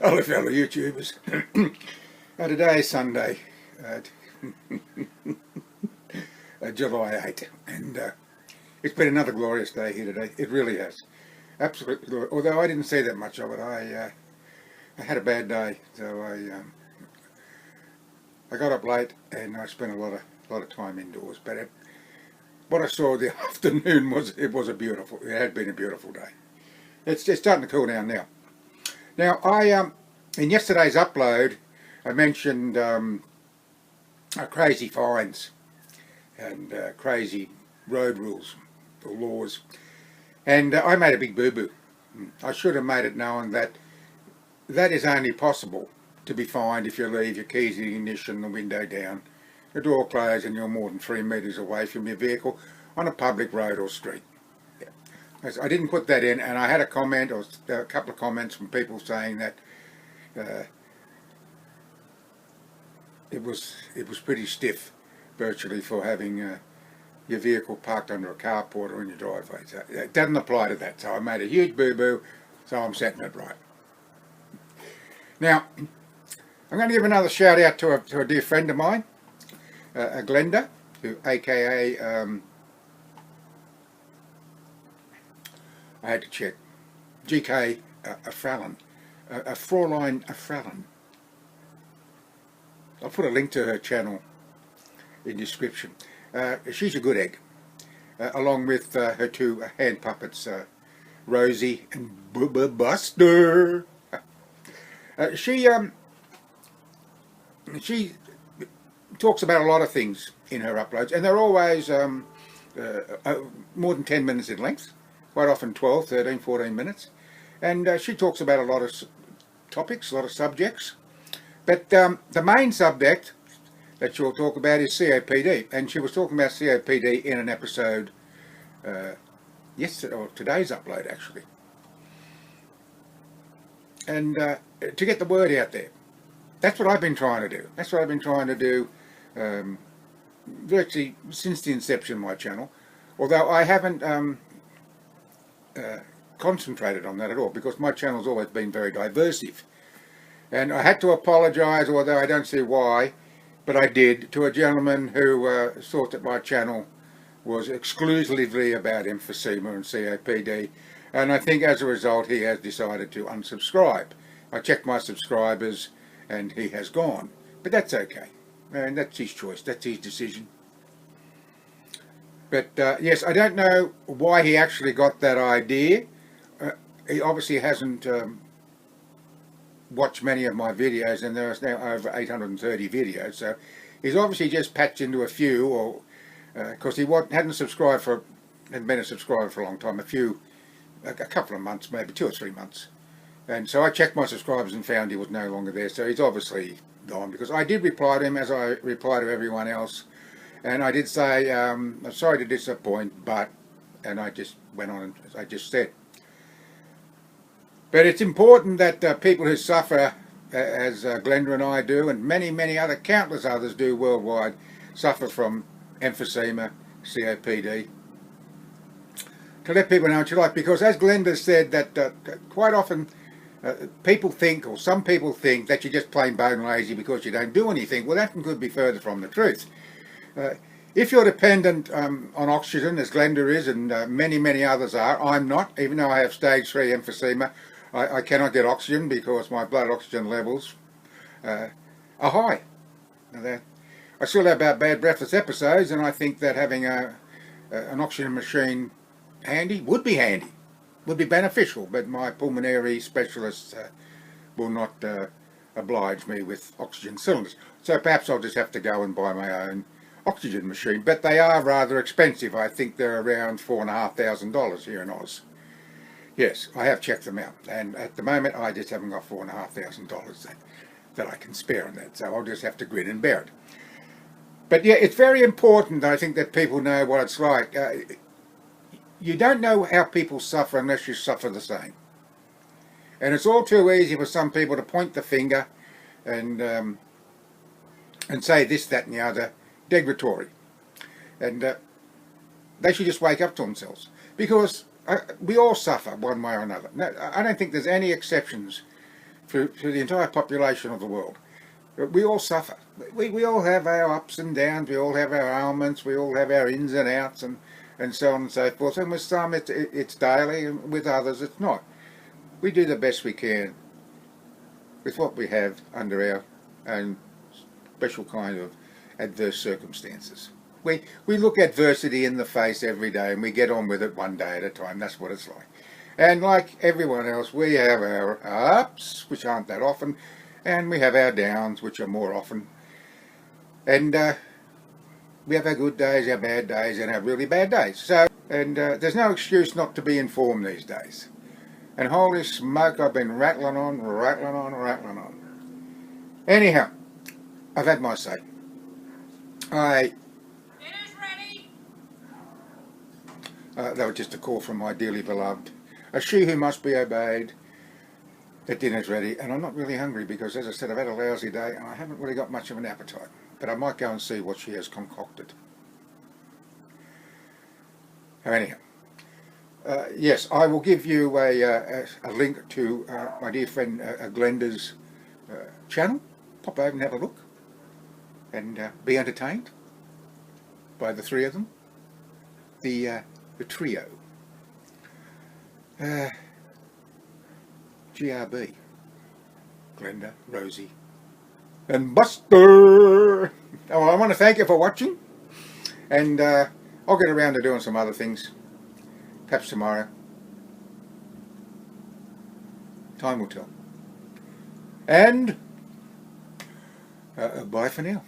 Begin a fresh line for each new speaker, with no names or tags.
Hello fellow YouTubers. Today is Sunday, July 8, and it's been another glorious day here today. It really has. Absolutely glorious. Although I didn't see that much of it. I had a bad day, so I got up late and I spent a lot of time indoors. But what I saw the afternoon was a beautiful. It had been a beautiful day. It's just starting to cool down now. Now in yesterday's upload, I mentioned crazy fines and crazy road rules or laws, and I made a big boo-boo. I should have made it known that that is only possible to be fined if you leave your keys in the ignition, the window down, the door closed, and you're more than 3 metres away from your vehicle on a public road or street. I didn't put that in, and I had a comment or a couple of comments from people saying that it was pretty stiff, virtually, for having your vehicle parked under a carport or in your driveway. So it doesn't apply to that. So I made a huge boo-boo, so I'm setting it right. Now, I'm going to give another shout out to a dear friend of mine, Glenda, who, aka I had to check, GK Afrallan, Fraulein Afrallan. I'll put a link to her channel in the description. She's a good egg, along with her two hand puppets, Rosie and Bubba Buster. She talks about a lot of things in her uploads, and they're always more than 10 minutes in length, quite often 12, 13, 14 minutes. And she talks about a lot of topics, a lot of subjects. But the main subject that she'll talk about is COPD. And she was talking about COPD in an episode yesterday, or today's upload actually. And to get the word out there. That's what I've been trying to do. That's what I've been trying to do virtually since the inception of my channel. Although I haven't concentrated on that at all, because my channel's always been very diversive. And I had to apologise, although I don't see why, but I did, to a gentleman who thought that my channel was exclusively about emphysema and COPD, and I think as a result he has decided to unsubscribe. I checked my subscribers and he has gone, but that's okay, and that's his choice, that's his decision. But yes, I don't know why he actually got that idea. He obviously hasn't watched many of my videos, and there is now over 830 videos, so he's obviously just patched into a few, or because he hadn't been a subscriber for a long time, a couple of months, maybe 2 or 3 months. And so I checked my subscribers and found he was no longer there, so he's obviously gone, because I did reply to him as I reply to everyone else. And I did say, I'm sorry to disappoint, but, and I just went on as I just said. But it's important that people who suffer, as Glenda and I do, and many, many other, countless others do worldwide, suffer from emphysema, COPD, to let people know what you like. Because as Glenda said, that quite often people think, or some people think, that you're just plain bone lazy because you don't do anything. Well, that could be further from the truth. If you're dependent on oxygen, as Glenda is, and many, many others are, I'm not. Even though I have stage 3 emphysema, I cannot get oxygen because my blood oxygen levels are high. I still have bad breathless episodes, and I think that having an oxygen machine handy would be beneficial, but my pulmonary specialists will not oblige me with oxygen cylinders. So perhaps I'll just have to go and buy my own oxygen machine, but they are rather expensive. I think they're around $4,500 here in Oz. Yes, I have checked them out, and at the moment I just haven't got $4,500 that I can spare on that, so I'll just have to grin and bear it. But yeah, it's very important, I think, that people know what it's like. You don't know how people suffer unless you suffer the same. And it's all too easy for some people to point the finger and say this, that and the other, degradatory. And they should just wake up to themselves, because we all suffer one way or another. No, I don't think there's any exceptions for the entire population of the world. We all suffer. We all have our ups and downs. We all have our ailments. We all have our ins and outs, and so on and so forth. And with some it's daily, and with others it's not. We do the best we can with what we have under our own special kind of adverse circumstances. We look adversity in the face every day, and we get on with it one day at a time. That's what it's like. And like everyone else, we have our ups, which aren't that often, and we have our downs, which are more often. And we have our good days, our bad days, and our really bad days. So, and there's no excuse not to be informed these days. And holy smoke, I've been rattling on. Anyhow, I've had my say.
Dinner's ready.
That was just a call from my dearly beloved. A she who must be obeyed. The dinner's ready, and I'm not really hungry because, as I said, I've had a lousy day and I haven't really got much of an appetite. But I might go and see what she has concocted. Anyhow, yes, I will give you a link to my dear friend Glenda's channel. Pop over and have a look, and be entertained by the three of them, the trio. GRB, Glenda, Rosie, and Buster. Oh, I want to thank you for watching, and I'll get around to doing some other things, perhaps tomorrow. Time will tell. And bye for now.